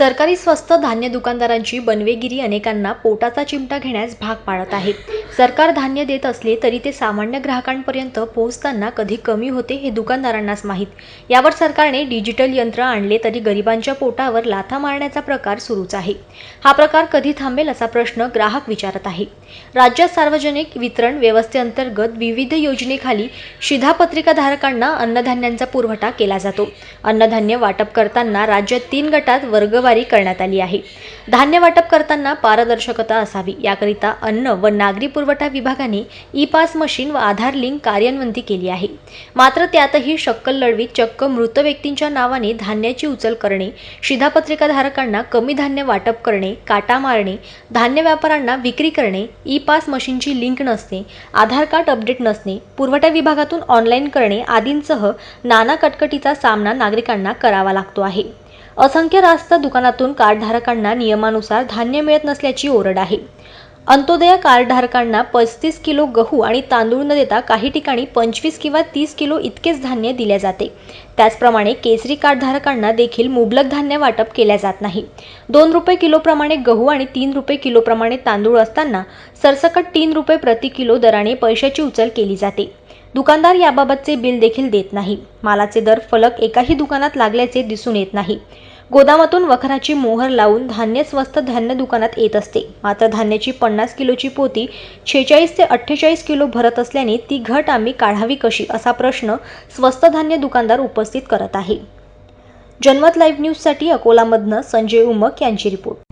सरकारी स्वस्त धान्य दुकानदारांची बनवेगिरी अनेकांना पोटाचा चिमटा घेण्यास भाग पाडत आहे. सरकार धान्य देत असले तरी ते सामान्य ग्राहकांपर्यंत पोहोचताना कधी कमी होते हे दुकानदारांनाच माहीत. यावर सरकारने डिजिटल यंत्र आणले तरी गरिबांच्या पोटावर लाथा मारण्याचा प्रकार सुरूच आहे. हा प्रकार कधी थांबेल असा प्रश्न ग्राहक विचारत आहे. राज्यात सार्वजनिक वितरण व्यवस्थेअंतर्गत विविध योजनेखाली शिधापत्रिकाधारकांना अन्नधान्यांचा पुरवठा केला जातो. अन्नधान्य वाटप करताना राज्यात 3 गटात वर्गवारी करण्यात आली आहे. धान्य वाटप करताना पारदर्शकता असावी याकरिता अन्न व नागरी पुरवठा विभागाने ई-पास मशीन व आधार लिंक कार्यान्वित केली आहे. मात्र त्यातही शक्कल लढवीत चक्क मृत व्यक्तींच्या नावाने धान्याची उचल करणे, शिधापत्रिकाधारकांना कमी धान्य वाटप करणे, काटा मारणे, धान्य व्यापाऱ्यांना विक्री करणे, ई-पास मशीनची लिंक नसणे, आधार कार्ड अपडेट नसणे, पुरवठा विभागातून ऑनलाईन करणे आदींसह नाना कटकटीचा सामना नागरिकांना करावा लागतो आहे. असंख्य रास्त दुकानातून कार्डधारकांना नियमानुसार धान्य मिळत नसल्याची ओरड आहे. अंत्योदय कार्डधारकांना 35 किलो गहू आणि तांदूळ न देता काही ठिकाणी 25 किंवा 30 किलो इतकेच धान्य दिले जाते. त्याचप्रमाणे केसरी कार्डधारकांना देखील मुबलक धान्य वाटप केले जात नाही. 2 रुपये किलोप्रमाणे गहू आणि 3 रुपये किलोप्रमाणे तांदूळ असताना सरसकट 3 रुपये प्रति किलो दराने पैशाची उचल केली जाते. दुकानदार याबाबतचे बिल देखील देत नाही. मालाचे दर फलक एकाही दुकानात लागल्याचे दिसून येत नाही. गोदामातून वखराची मोहर लावून धान्य स्वस्त धान्य दुकानात येत असते. मात्र धान्याची 50 किलोची पोती 46 ते 48 किलो भरत असल्याने ती घट आम्ही काढावी कशी असा प्रश्न स्वस्त धान्य दुकानदार उपस्थित करत आहे. जनमत लाईव्ह न्यूजसाठी अकोलामधनं संजय उमक यांची रिपोर्ट.